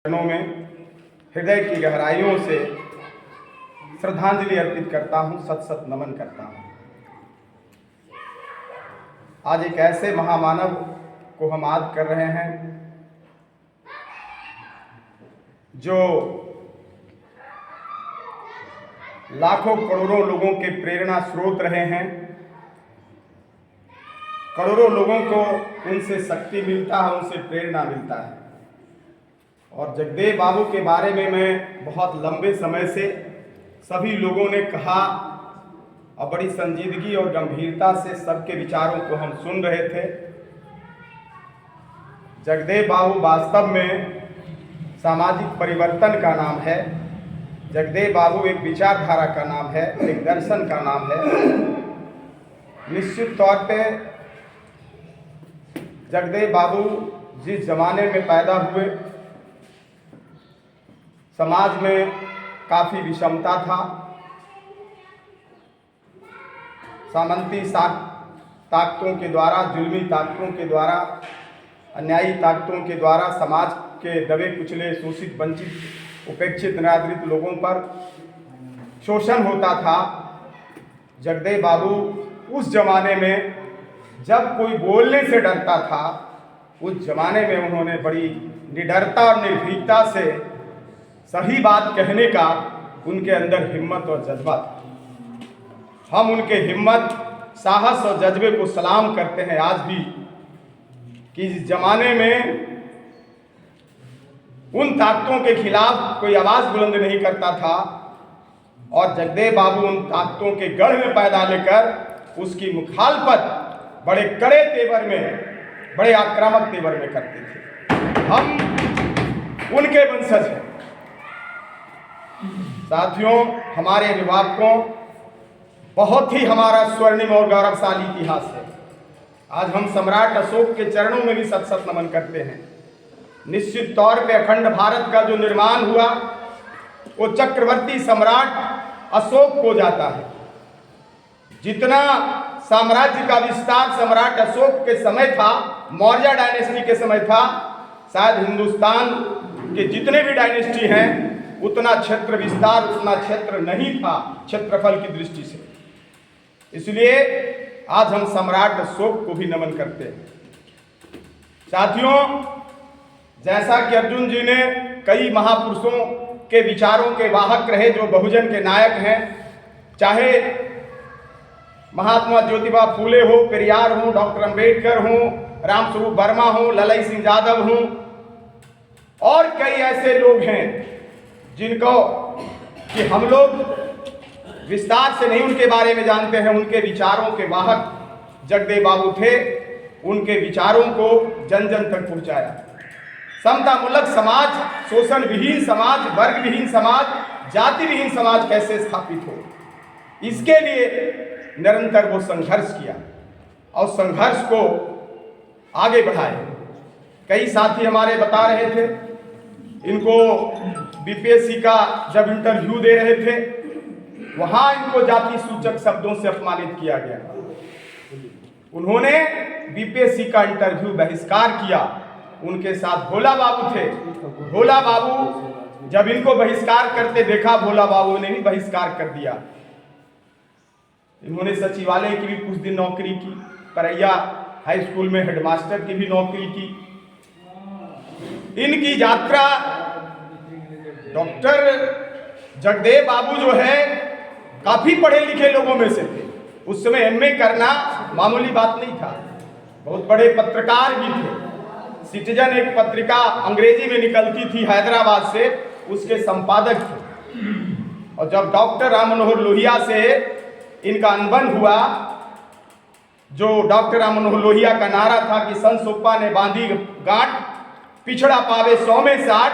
चरणों में हृदय की गहराइयों से श्रद्धांजलि अर्पित करता हूँ, सत सत नमन करता हूँ। आज एक ऐसे महामानव को हम याद कर रहे हैं जो लाखों करोड़ों लोगों के प्रेरणा स्रोत रहे हैं। करोड़ों लोगों को उनसे शक्ति मिलता है, उनसे प्रेरणा मिलता है। और जगदेव बाबू के बारे में मैं बहुत लंबे समय से सभी लोगों ने कहा और बड़ी संजीदगी और गंभीरता से सबके विचारों को हम सुन रहे थे। जगदेव बाबू वास्तव में सामाजिक परिवर्तन का नाम है। जगदेव बाबू एक विचारधारा का नाम है, एक दर्शन का नाम है। निश्चित तौर पे जगदेव बाबू जिस जमाने में पैदा हुए, समाज में काफ़ी विषमता था। सामंती ताकतों के द्वारा, जुल्मी ताकतों के द्वारा, अन्यायी ताकतों के द्वारा समाज के दबे कुचले, शोषित, वंचित, उपेक्षित, निरादरित लोगों पर शोषण होता था। जगदेव बाबू उस जमाने में जब कोई बोलने से डरता था, उस जमाने में उन्होंने बड़ी निडरता और निर्भीकता से सही बात कहने का उनके अंदर हिम्मत और जज्बा था। हम उनके हिम्मत, साहस और जज्बे को सलाम करते हैं आज भी, कि इस जमाने में उन ताकतों के खिलाफ कोई आवाज़ बुलंद नहीं करता था और जगदेव बाबू उन ताकतों के गढ़ में पैदा लेकर उसकी मुखालफत बड़े कड़े तेवर में, बड़े आक्रामक तेवर में करते थे। हम उनके वंशज हैं। साथियों, हमारे अभिभावकों, बहुत ही हमारा स्वर्णिम और गौरवशाली इतिहास है। आज हम सम्राट अशोक के चरणों में भी सत सत नमन करते हैं। निश्चित तौर पे अखंड भारत का जो निर्माण हुआ वो चक्रवर्ती सम्राट अशोक को जाता है। जितना साम्राज्य का विस्तार सम्राट अशोक के समय था, मौर्य डायनेस्टी के समय था, शायद हिंदुस्तान के जितने भी डायनेस्टी हैं उतना क्षेत्र विस्तार, उतना क्षेत्र नहीं था क्षेत्रफल की दृष्टि से। इसलिए आज हम सम्राट अशोक को भी नमन करते हैं। साथियों, जैसा कि अर्जुन जी ने कई महापुरुषों के विचारों के वाहक रहे जो बहुजन के नायक हैं, चाहे महात्मा ज्योतिबा फूले हो, पेरियार हो, डॉक्टर अंबेडकर हो, रामस्वरूप वर्मा हो, ललाई सिंह यादव हो, और कई ऐसे लोग हैं जिनको कि हम लोग विस्तार से नहीं उनके बारे में जानते हैं। उनके विचारों के वाहक जगदेव बाबू थे। उनके विचारों को जन जन तक पहुंचाया। समतामूलक समाज, शोषण विहीन समाज, वर्ग विहीन समाज, जाति विहीन समाज कैसे स्थापित हो, इसके लिए निरंतर वो संघर्ष किया और संघर्ष को आगे बढ़ाए। कई साथी हमारे बता रहे थे, इनको बीपीएससी का जब इंटरव्यू दे रहे थे, वहां इनको जाति सूचक शब्दों से अपमानित किया गया। उन्होंने बीपीएससी का इंटरव्यू बहिष्कार किया। उनके साथ भोला बाबू थे। भोला बाबू जब इनको बहिष्कार करते देखा, भोला बाबू ने भी बहिष्कार कर दिया। इन्होंने सचिवालय की भी कुछ दिन नौकरी की, परैया हाई स्कूल में हेडमास्टर की भी नौकरी की। इनकी यात्रा, डॉक्टर जगदेव बाबू जो है काफी पढ़े लिखे लोगों में से थे। उस समय एमए करना मामूली बात नहीं था। बहुत बड़े पत्रकार भी थे। सिटीजन एक पत्रिका अंग्रेजी में निकलती थी हैदराबाद से, उसके संपादक थे। और जब डॉक्टर राम मनोहर लोहिया से इनका अनबन हुआ, जो डॉक्टर राम मनोहर लोहिया का नारा था कि सन सोपा ने बांधी गांठ, पिछड़ा पावे 100 में 60,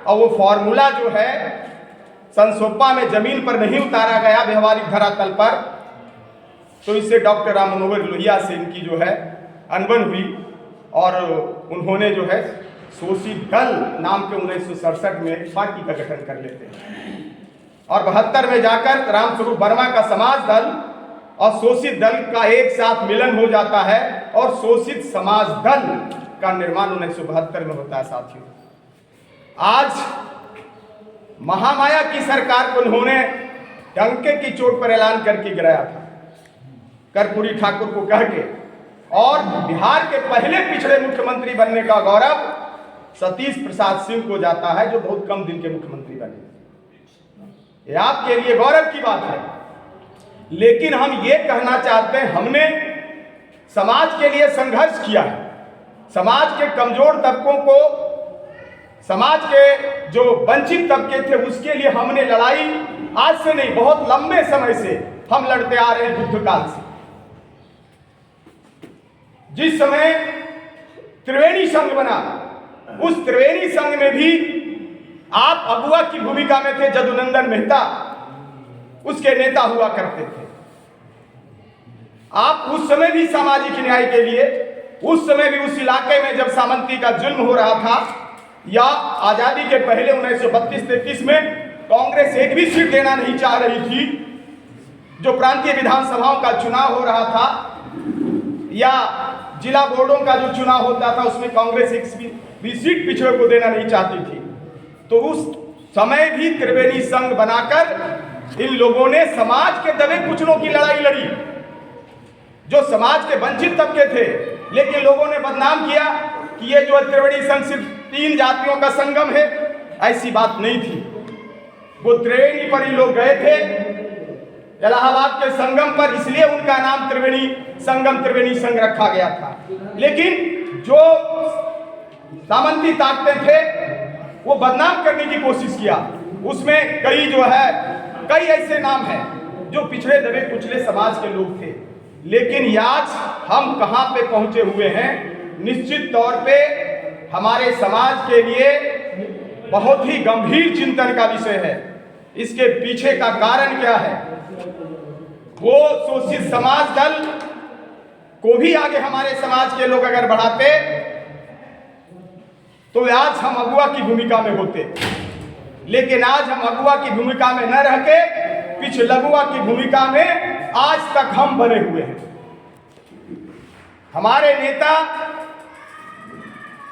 और वो फॉर्मूला जो है संसोपा में जमीन पर नहीं उतारा गया, व्यवहारिक धरातल पर, तो इससे डॉक्टर राम मनोहर लोहिया से इनकी जो है अनबन हुई और उन्होंने जो है शोषित दल नाम के 1967 में पार्टी का गठन कर लेते हैं। और 72 में जाकर रामस्वरूप वर्मा का समाज दल और शोषित दल का एक साथ मिलन हो जाता है और शोषित समाज दल का निर्माण 1972 में होता है। साथियों, आज महामाया की सरकार को उन्होंने डंके की चोट पर ऐलान करके गिराया था, कर्पूरी ठाकुर को कह के। और बिहार के पहले पिछड़े मुख्यमंत्री बनने का गौरव सतीश प्रसाद सिंह को जाता है, जो बहुत कम दिन के मुख्यमंत्री बने। ये आपके लिए गौरव की बात है। लेकिन हम ये कहना चाहते हैं, हमने समाज के लिए संघर्ष किया है। समाज के कमजोर तबकों को, समाज के जो वंचित तबके थे, उसके लिए हमने लड़ाई आज से नहीं, बहुत लंबे समय से हम लड़ते आ रहे हैं, युद्ध काल से। जिस समय त्रिवेणी संघ बना, उस त्रिवेणी संघ में भी आप अगुवा की भूमिका में थे। जदुनंदन मेहता उसके नेता हुआ करते थे। आप उस समय भी सामाजिक न्याय के लिए, उस समय भी उस इलाके में जब सामंती का जुल्म हो रहा था, या आजादी के पहले 1932-33 में कांग्रेस एक भी सीट देना नहीं चाह रही थी, जो प्रांतीय विधानसभाओं का चुनाव हो रहा था या जिला बोर्डों का जो चुनाव होता था, उसमें कांग्रेस एक भी सीट पिछड़ों को देना नहीं चाहती थी। तो उस समय भी त्रिवेणी संघ बनाकर इन लोगों ने समाज के दबे कुचलों की लड़ाई लड़ी, जो समाज के वंचित तबके थे। लेकिन लोगों ने बदनाम किया कि ये जो त्रिवेणी संघ सिर्फ 3 जातियों का संगम है। ऐसी बात नहीं थी। वो त्रिवेणी पर ही लोग गए थे, इलाहाबाद के संगम पर, इसलिए उनका नाम त्रिवेणी संगम, त्रिवेणी संघ रखा गया था। लेकिन जो सामंती ताकतें थे, वो बदनाम करने की कोशिश किया। उसमें कई ऐसे नाम हैं जो पिछड़े दबे कुचले समाज के लोग थे। लेकिन आज हम कहां पे पहुंचे हुए हैं? निश्चित तौर पे हमारे समाज के लिए बहुत ही गंभीर चिंतन का विषय है। इसके पीछे का कारण क्या है? वो शोषित समाज दल को भी आगे हमारे समाज के लोग अगर बढ़ाते तो आज हम अगुवा की भूमिका में होते। लेकिन आज हम अगुवा की भूमिका में न रह के पिछलगुआ की भूमिका में आज तक हम बने हुए हैं। हमारे नेता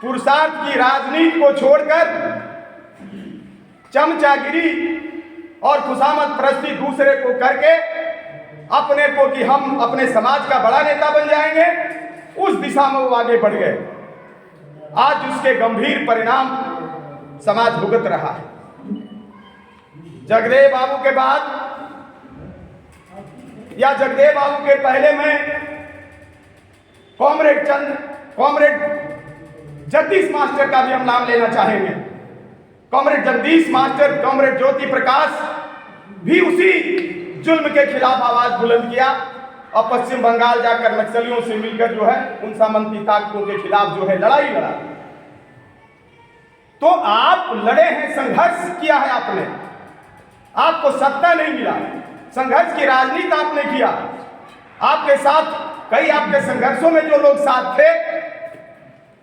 पुरुषार्थ की राजनीति को छोड़कर चमचागिरी और खुशामद परस्ती दूसरे को करके अपने को कि हम अपने समाज का बड़ा नेता बन जाएंगे, उस दिशा में वो आगे बढ़ गए। आज उसके गंभीर परिणाम समाज भुगत रहा है। जगदेव बाबू के बाद या जगदेव बाबू के पहले में कॉमरेड जगदीश मास्टर का भी हम नाम लेना चाहेंगे। Comrade Jagdish master, comrade Jyoti Prakash भी उसी जुल्म के खिलाफ आवाज बुलंद किया और पश्चिम बंगाल जाकर नक्सलियों से मिलकर जो है उन सामंती ताकतों के खिलाफ जो है लड़ाई लड़ा। तो आप लड़े हैं, संघर्ष किया है आपने, आपको सत्ता नहीं मिला, संघर्ष की राजनीति आपने किया। आपके साथ कई आपके संघर्षों में जो लोग साथ थे,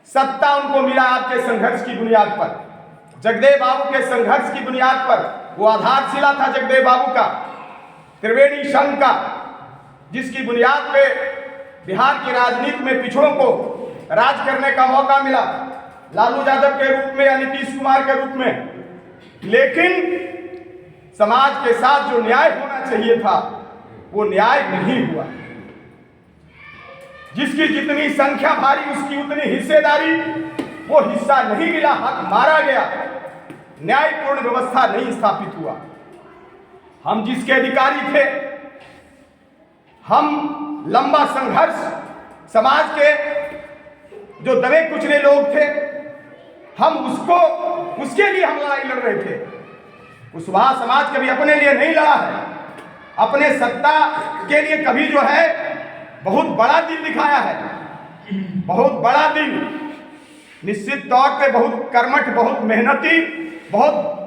सत्ता उनको मिला आपके संघर्ष की बुनियाद पर, जगदेव बाबू के संघर्ष की बुनियाद पर। वो आधारशिला था जगदेव बाबू का, त्रिवेणी संघ का, जिसकी बुनियाद पे बिहार की राजनीति में पिछड़ों को राज करने का मौका मिला, लालू यादव के रूप में या नीतीश कुमार के रूप में। लेकिन समाज के साथ जो न्याय होना चाहिए था, वो न्याय नहीं हुआ। जिसकी जितनी संख्या भारी, उसकी उतनी हिस्सेदारी, वो हिस्सा नहीं मिला, हक मारा गया, न्यायपूर्ण व्यवस्था नहीं स्थापित हुआ। हम जिसके अधिकारी थे, हम लंबा संघर्ष, समाज के जो दबे कुचले लोग थे, हम उसके लिए हम लड़ाई लड़ रहे थे। कुशवाहा समाज कभी अपने लिए नहीं लड़ा है, अपने सत्ता के लिए कभी जो है बहुत बड़ा दिल दिखाया है, बहुत बड़ा दिल, निश्चित तौर पे बहुत कर्मठ, बहुत मेहनती, बहुत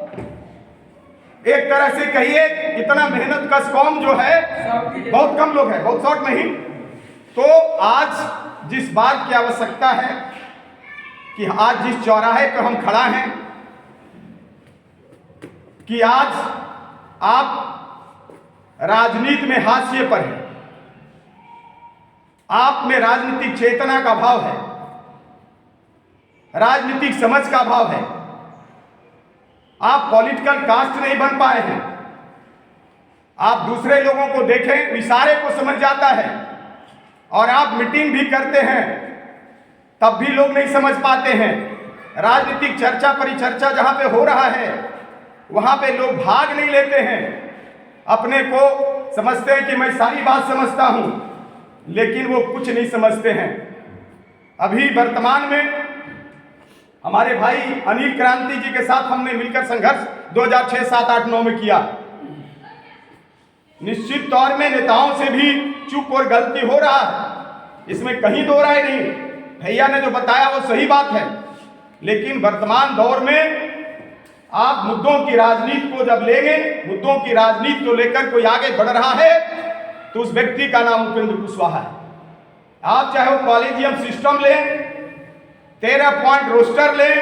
एक तरह से कहिए इतना मेहनत कश कौम जो है बहुत कम लोग हैं, बहुत शॉर्ट में ही। तो आज जिस बात की आवश्यकता है कि आज जिस चौराहे पर हम खड़ा हैं, कि आज आप राजनीति में हाशिए पर हैं, आप में राजनीतिक चेतना का अभाव है, राजनीतिक समझ का अभाव है। आप पॉलिटिकल कास्ट नहीं बन पाए हैं। आप दूसरे लोगों को देखें, इशारे को समझ जाता है, और आप मीटिंग भी करते हैं तब भी लोग नहीं समझ पाते हैं। राजनीतिक चर्चा परिचर्चा जहां पे हो रहा है वहां पे लोग भाग नहीं लेते हैं, अपने को समझते हैं कि मैं सारी बात समझता हूं, लेकिन वो कुछ नहीं समझते हैं। अभी वर्तमान में हमारे भाई अनिल क्रांति जी के साथ हमने मिलकर संघर्ष 2006, 7, 8, 9 में किया। निश्चित तौर में नेताओं से भी चूक और गलती हो रहा है, इसमें कहीं दो राय नहीं। भैया ने जो बताया वो सही बात है, लेकिन वर्तमान दौर में आप मुद्दों की राजनीति को जब लेंगे, मुद्दों की राजनीति को लेकर कोई आगे बढ़ रहा है तो उस व्यक्ति का नाम उपेंद्र कुशवाहा है। आप चाहे वो कॉलेजियम सिस्टम लें, 13 पॉइंट रोस्टर लें,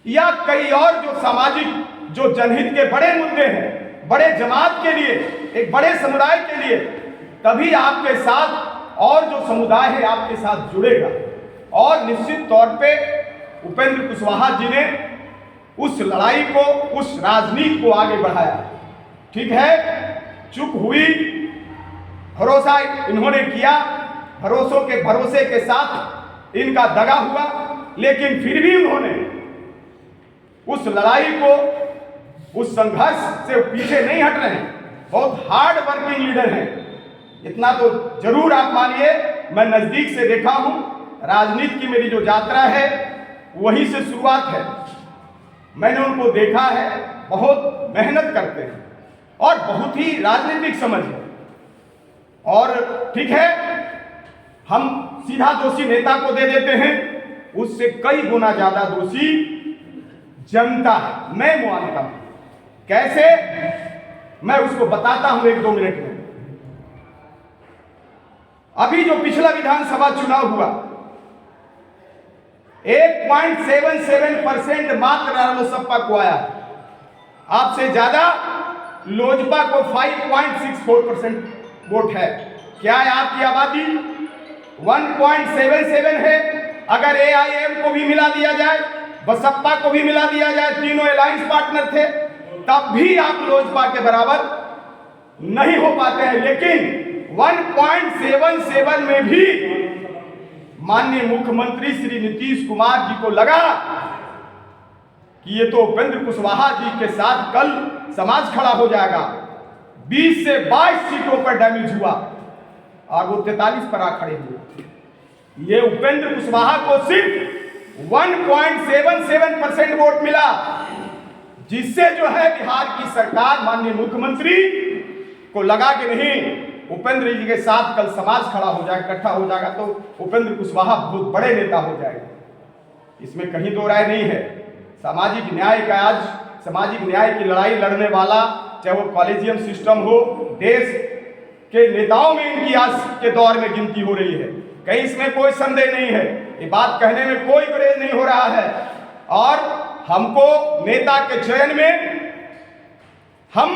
या कई और जो सामाजिक जो जनहित के बड़े मुद्दे हैं, बड़े जमात के लिए, एक बड़े समुदाय के लिए, तभी आपके साथ और जो समुदाय है आपके साथ जुड़ेगा। और निश्चित तौर पे उपेंद्र कुशवाहा जी ने उस लड़ाई को, उस राजनीति को आगे बढ़ाया। ठीक है, चूक हुई, भरोसा इन्होंने किया, भरोसे के साथ इनका दगा हुआ, लेकिन फिर भी उन्होंने उस लड़ाई को, उस संघर्ष से पीछे नहीं हट रहे हैं। बहुत हार्ड वर्किंग लीडर हैं, इतना तो जरूर आप मानिए। मैं नजदीक से देखा हूं, राजनीति की मेरी जो यात्रा है वहीं से शुरुआत है। मैंने उनको देखा है, बहुत मेहनत करते हैं और बहुत ही राजनीतिक समझ है। और ठीक है, हम सीधा दोषी नेता को दे देते हैं, उससे कई गुना ज्यादा दोषी जनता है। मैं मानता हूं, कैसे, मैं उसको बताता हूं 1-2 मिनट में। अभी जो पिछला विधानसभा चुनाव हुआ, 1.77% मात्र रालोसपा को आया, आपसे ज्यादा लोजपा को 5.64% वोट है। क्या है आपकी आबादी? 1.77 है। अगर AIM को भी मिला दिया जाए, बसपा को भी मिला दिया जाए, तीनों अलायंस पार्टनर थे, तब भी आप लोजपा के बराबर नहीं हो पाते हैं। लेकिन 1.77 में भी माननीय मुख्यमंत्री श्री नीतीश कुमार जी को लगा कि ये तो उपेंद्र कुशवाहा जी के साथ कल समाज खड़ा हो जाएगा। 20 से 22 सीटों पर डैमेज हुआ और वो 43 पर आ खड़े हुए। ये उपेंद्र कुशवाहा को सिर्फ 1.77% वोट मिला, जिससे जो है बिहार की सरकार, माननीय मुख्यमंत्री को लगा कि नहीं, उपेंद्र जी के साथ कल समाज खड़ा हो जाएगा, इकट्ठा हो जाएगा, तो उपेंद्र कुशवाहा बहुत बड़े नेता हो जाएंगे। इसमें कहीं दो राय नहीं है। सामाजिक न्याय का, आज सामाजिक न्याय की लड़ाई लड़ने वाला, चाहे वो कॉलेजियम सिस्टम हो, देश के नेताओं में इनकी आज के दौर में गिनती हो रही है। कहीं इसमें कोई संदेह नहीं है, ये बात कहने में कोई गुरेज नहीं हो रहा है। और हमको नेता के चयन में हम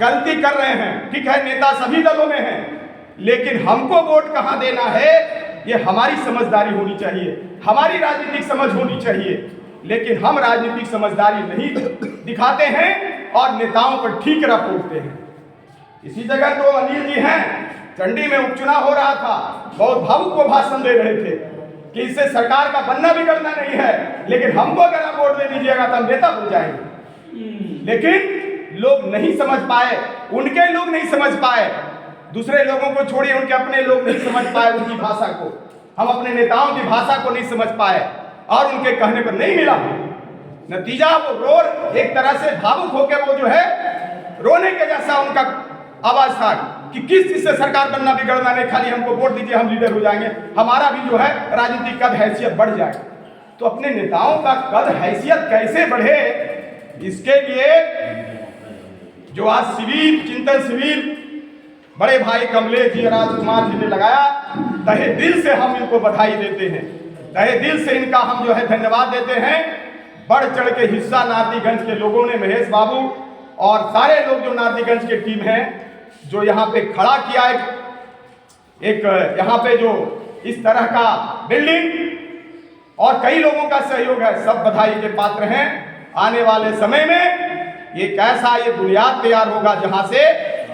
गलती कर रहे हैं, ठीक है, नेता सभी दलों में हैं, लेकिन हमको वोट कहां देना है ये हमारी समझदारी होनी चाहिए, हमारी राजनीतिक समझ होनी चाहिए। लेकिन हम राजनीतिक समझदारी नहीं दिखाते हैं और नेताओं पर ठीकरा फोड़ते हैं। इसी जगह तो अनिल जी हैं, चंडी में उपचुनाव हो रहा था, बहुत भावुक को भाषण दे रहे थे कि इससे सरकार का बनना बिगड़ना नहीं है, लेकिन हमको अगर आप वोट दे दीजिएगा तो हम नेता बन जाएंगे। लेकिन लोग नहीं समझ पाए, उनके लोग नहीं समझ पाए, दूसरे लोगों को छोड़िए, उनके अपने लोग नहीं समझ पाए उनकी भाषा को। हम अपने नेताओं की भाषा को नहीं समझ पाए और उनके कहने पर नहीं मिला। नतीजा वो रोर, एक तरह से भावुक होकर वो जो है रोने के जैसा उनका आवाज था कि किस चीज से सरकार बनना बिगड़ना नहीं, खाली हमको वोट दीजिए, हम लीडर हो जाएंगे, हमारा भी जो है राजनीतिक कद हैसियत बढ़ जाएगा। तो अपने नेताओं का कद हैसियत कैसे बढ़े, इसके लिए जो आज शिविर, चिंतन शिविर बड़े भाई कमलेश जी, राजकुमार जी ने लगाया, तहे दिल से हम इनको बधाई देते हैं, तहे दिल से इनका हम जो है धन्यवाद देते हैं। बढ़ चढ़ के हिस्सा नारदीगंज के लोगों ने, महेश बाबू और सारे लोग जो नारदीगंज के टीम हैं, जो यहाँ पे खड़ा किया एक यहाँ पे जो इस तरह का बिल्डिंग, और कई लोगों का सहयोग है, सब बधाई के पात्र हैं। आने वाले समय में एक ऐसा ये बुनियाद तैयार होगा जहां से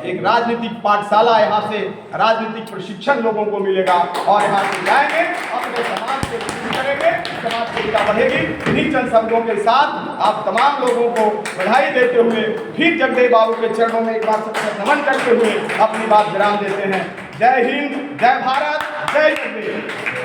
एक राजनीतिक पाठशाला, यहाँ से राजनीतिक प्रशिक्षण लोगों को मिलेगा और यहाँ से जाएंगे, अपने समाज को विकसित करेंगे, समाज की एकता बढ़ेगी। इन्हीं चंद शब्दों के साथ आप तमाम लोगों को बधाई देते हुए फिर जगदेव बाबू के चरणों में एक बार सबसे नमन करते हुए अपनी बात विराम देते हैं। जय हिंद, जय भारत, जय जगदेव।